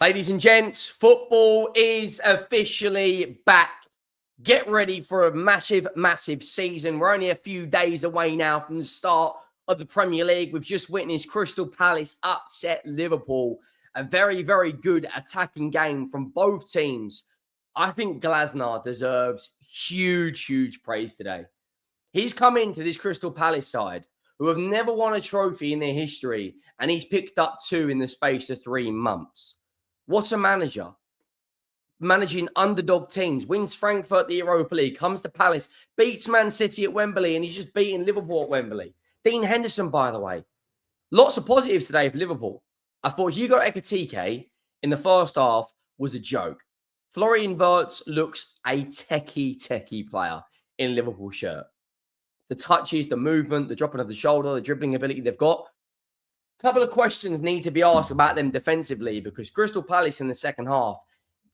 Ladies and gents, football is officially back. Get ready for a massive, massive season. We're only a few days away now from the start of the Premier League. We've just witnessed Crystal Palace upset Liverpool. A very, very good attacking game from both teams. I think Glasner deserves huge, huge praise today. He's come into this Crystal Palace side who have never won a trophy in their history, and he's picked up 2 in the space of 3 months. What a manager. Managing underdog teams, wins Frankfurt the Europa League, comes to Palace, beats Man City at Wembley, and he's just beating Liverpool at Wembley. Dean Henderson, by the way. Lots of positives today for Liverpool. I thought Hugo Ekitike in the first half was a joke. Florian Wirtz looks a techie player in Liverpool shirt. The touches, the movement, the dropping of the shoulder, the dribbling ability they've got. A couple of questions need to be asked about them defensively, because Crystal Palace in the second half,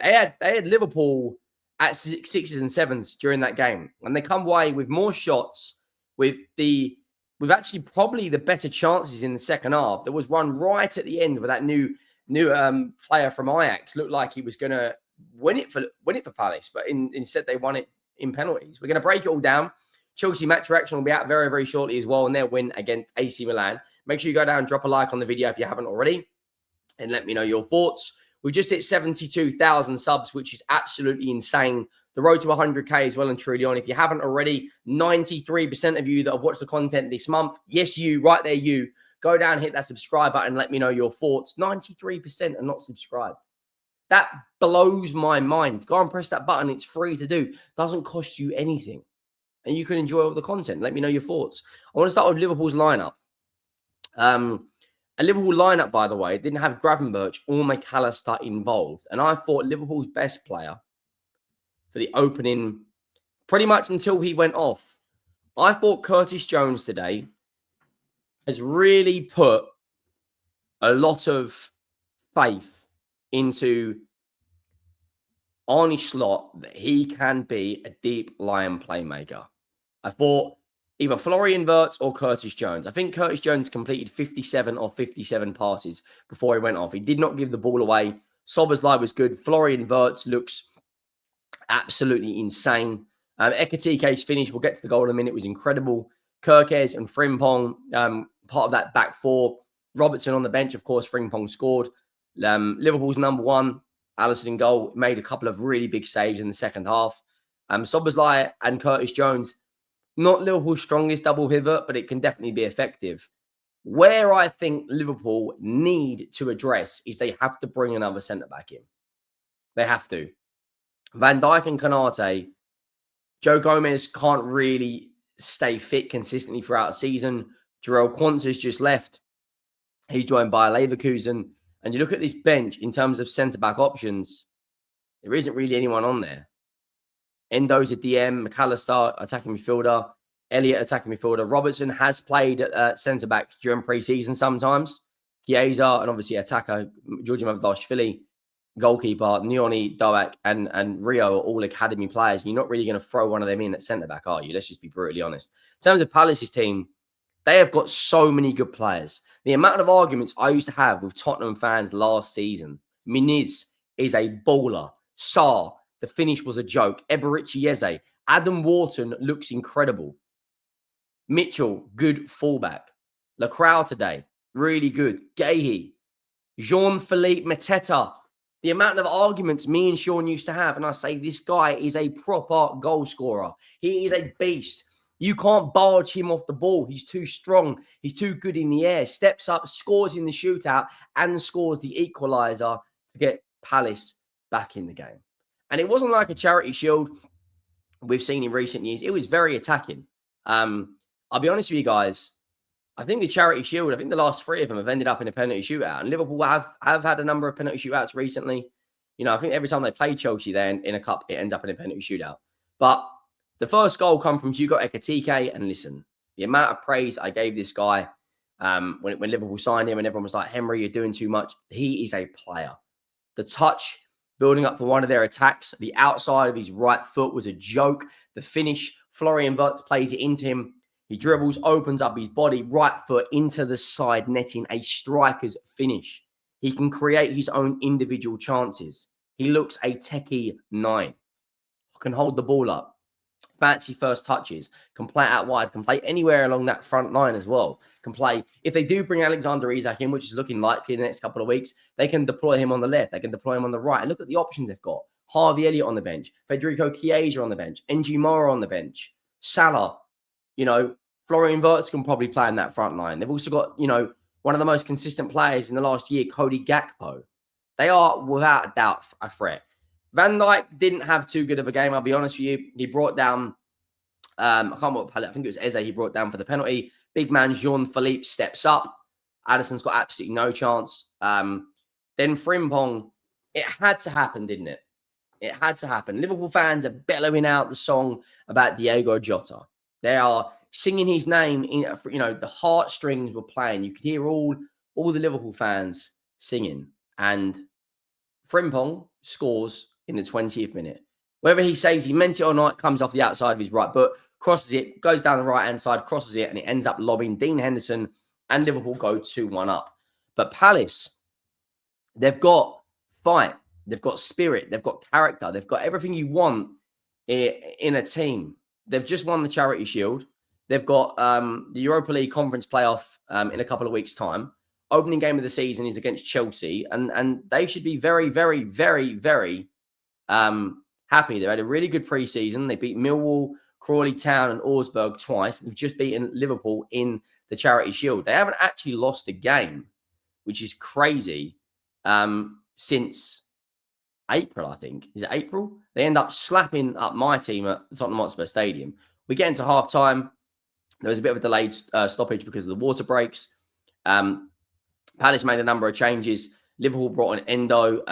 they had Liverpool at 6s and 7s during that game, and they come away with more shots with actually probably the better chances in the second half. There was one right at the end where that new player from Ajax looked like he was going to win it for Palace, but instead they won it in penalties. We're going to break it all down. Chelsea match reaction will be out very, very shortly as well, and their win against AC Milan. Make sure you go down and drop a like on the video if you haven't already, and let me know your thoughts. We've just hit 72,000 subs, which is absolutely insane. The road to 100K is well and truly on. If you haven't already, 93% of you that have watched the content this month, yes, you, right there, you, go down, hit that subscribe button, and let me know your thoughts. 93% are not subscribed. That blows my mind. Go and press that button. It's free to do. Doesn't cost you anything. And you can enjoy all the content. Let me know your thoughts. I want to start with Liverpool's lineup. A Liverpool lineup, by the way, didn't have Gravenberch or McAllister involved. And I thought Liverpool's best player for the opening, pretty much until he went off, I thought Curtis Jones today has really put a lot of faith into Arne Slot that he can be a deep line playmaker. I thought either Florian Wirtz or Curtis Jones. I think Curtis Jones completed 57 or 57 passes before he went off. He did not give the ball away. Szoboszlai was good. Florian Wirtz looks absolutely insane. Ekitike's finish, we'll get to the goal in a minute, was incredible. Kirkes and Frimpong, part of that back four. Robertson on the bench, of course, Frimpong scored. Liverpool's number one, Alisson in goal, made a couple of really big saves in the second half. Szoboszlai and Curtis Jones, not Liverpool's strongest double pivot, but it can definitely be effective. Where I think Liverpool need to address is they have to bring another centre-back in. They have to. Van Dijk and Konate, Joe Gomez can't really stay fit consistently throughout the season. Jarell Quansah's just left. He's joined by Leverkusen. And you look at this bench in terms of centre-back options, there isn't really anyone on there. Endo's a DM, McAllister, attacking midfielder, Elliott, attacking midfielder. Robertson has played at centre-back during pre-season sometimes. Chiesa, and obviously attacker, Georgi Mavdashvili, goalkeeper, Nioni, Doak, and Rio are all academy players. You're not really going to throw one of them in at centre-back, are you? Let's just be brutally honest. In terms of Palace's team, they have got so many good players. The amount of arguments I used to have with Tottenham fans last season. Muniz is a baller. Sarr, the finish was a joke. Eberici Eze. Adam Wharton looks incredible. Mitchell, good fullback. Lacroix today, really good. Guéhi. Jean-Philippe Mateta. The amount of arguments me and Sean used to have, and I say this guy is a proper goal scorer. He is a beast. You can't barge him off the ball. He's too strong. He's too good in the air. Steps up, scores in the shootout, and scores the equaliser to get Palace back in the game. And it wasn't like a charity shield we've seen in recent years. It was very attacking. I'll be honest with you guys. I think the charity shield, I think the last 3 of them have ended up in a penalty shootout. And Liverpool have had a number of penalty shootouts recently. You know, I think every time they play Chelsea there in a cup, it ends up in a penalty shootout. But the first goal come from Hugo Ekitike, and listen, the amount of praise I gave this guy when Liverpool signed him and everyone was like, Henry, you're doing too much. He is a player. The touch, building up for one of their attacks, the outside of his right foot was a joke. The finish, Florian Wirtz plays it into him. He dribbles, opens up his body, right foot into the side, netting a striker's finish. He can create his own individual chances. He looks a techie 9. Can hold the ball up. Fancy first touches. Can play out wide. Can play anywhere along that front line as well. Can play. If they do bring Alexander Isak in, which is looking likely in the next couple of weeks, they can deploy him on the left. They can deploy him on the right. And look at the options they've got. Harvey Elliott on the bench. Federico Chiesa on the bench. NG Mora on the bench. Salah. Florian Wirtz can probably play in that front line. They've also got, one of the most consistent players in the last year, Cody Gakpo. They are, without a doubt, a threat. Van Dijk didn't have too good of a game, I'll be honest with you. He brought down, I can't remember what penalty, I think it was Eze he brought down for the penalty. Big man Jean-Philippe steps up. Addison's got absolutely no chance. Then Frimpong, it had to happen, didn't it? It had to happen. Liverpool fans are bellowing out the song about Diogo Jota. They are singing his name. The heartstrings were playing. You could hear all the Liverpool fans singing. And Frimpong scores in the 20th minute. Whether he says he meant it or not, comes off the outside of his right foot, crosses it, goes down the right-hand side, crosses it, and it ends up lobbing Dean Henderson, and Liverpool go 2-1 up. But Palace, they've got fight, they've got spirit, they've got character, they've got everything you want in a team. They've just won the Charity Shield. They've got the Europa League Conference playoff in a couple of weeks' time. Opening game of the season is against Chelsea, and they should be very, very, very, very happy. They had a really good preseason. They beat Millwall, Crawley Town, and Augsburg twice. They've just beaten Liverpool in the Charity Shield. They haven't actually lost a game, which is crazy, since April, I think. Is it April? They end up slapping up my team at Tottenham Hotspur Stadium. We get into half-time. There was a bit of a delayed stoppage because of the water breaks. Palace made a number of changes. Liverpool brought in Endo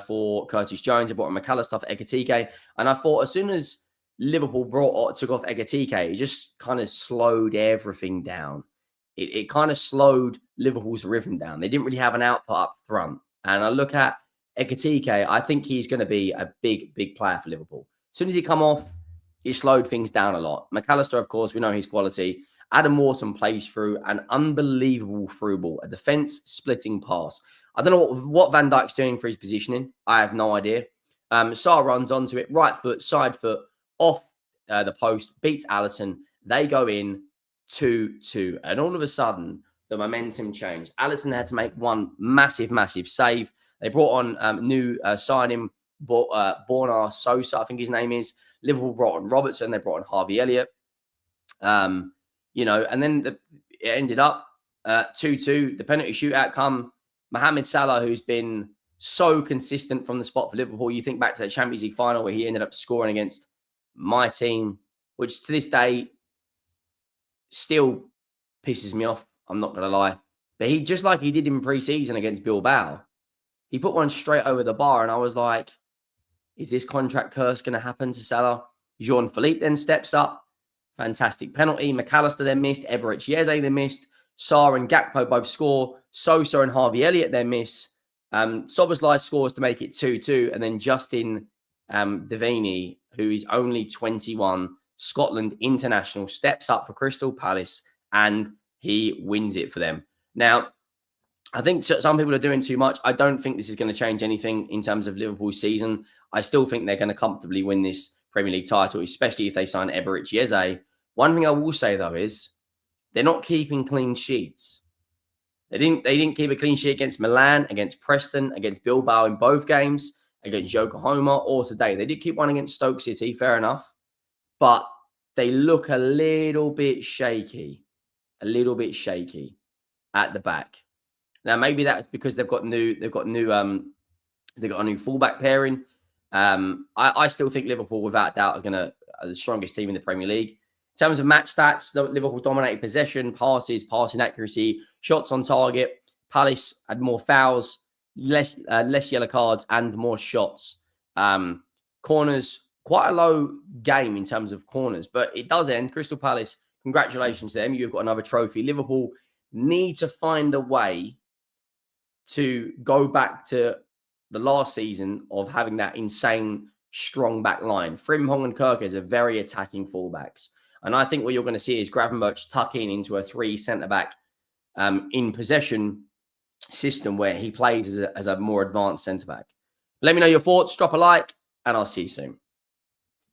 for Curtis Jones. They brought in McAllister for Ekitike. And I thought as soon as Liverpool took off Ekitike, it just kind of slowed everything down. It kind of slowed Liverpool's rhythm down. They didn't really have an output up front. And I look at Ekitike, I think he's going to be a big, big player for Liverpool. As soon as he come off, it slowed things down a lot. McAllister, of course, we know his quality. Adam Wharton plays through an unbelievable through ball, a defense-splitting pass. I don't know what Van Dijk's doing for his positioning. I have no idea. Sarr runs onto it, right foot, side foot, off the post, beats Alisson. They go in 2-2. And all of a sudden, the momentum changed. Alisson had to make one massive, massive save. They brought on new signing, Borna Sosa, I think his name is. Liverpool brought on Robertson. They brought on Harvey Elliott. And then it ended up 2-2. The penalty shootout come. Mohamed Salah, who's been so consistent from the spot for Liverpool. You think back to the Champions League final where he ended up scoring against my team, which to this day still pisses me off. I'm not going to lie. But he, just like he did in pre-season against Bilbao, he put one straight over the bar. And I was like, is this contract curse going to happen to Salah? Jean-Philippe then steps up. Fantastic penalty. McAllister then missed. Eberechieze then missed. Sarr and Gakpo both score. Sosa and Harvey Elliott then miss. Szoboszlai scores to make it 2-2. And then Justin Devaney, who is only 21, Scotland international, steps up for Crystal Palace and he wins it for them. Now, I think some people are doing too much. I don't think this is going to change anything in terms of Liverpool's season. I still think they're going to comfortably win this Premier League title, especially if they sign Eberechieze. One thing I will say, though, is they're not keeping clean sheets. They didn't keep a clean sheet against Milan, against Preston, against Bilbao in both games, against Yokohama, or today. They did keep one against Stoke City, fair enough. But they look a little bit shaky at the back. Now, maybe that's because they've got a new fullback pairing. I still think Liverpool, without doubt, are the strongest team in the Premier League. In terms of match stats, Liverpool dominated possession, passes, passing accuracy, shots on target. Palace had more fouls, less yellow cards, and more shots. Corners, quite a low game in terms of corners, but it does end. Crystal Palace, congratulations to them. You've got another trophy. Liverpool need to find a way to go back to the last season of having that insane, strong back line. Frimpong and Kerkez are very attacking fullbacks. And I think what you're going to see is Gravenberch tucking into a 3 centre-back in possession system where he plays as a more advanced centre back. Let me know your thoughts. Drop a like, and I'll see you soon.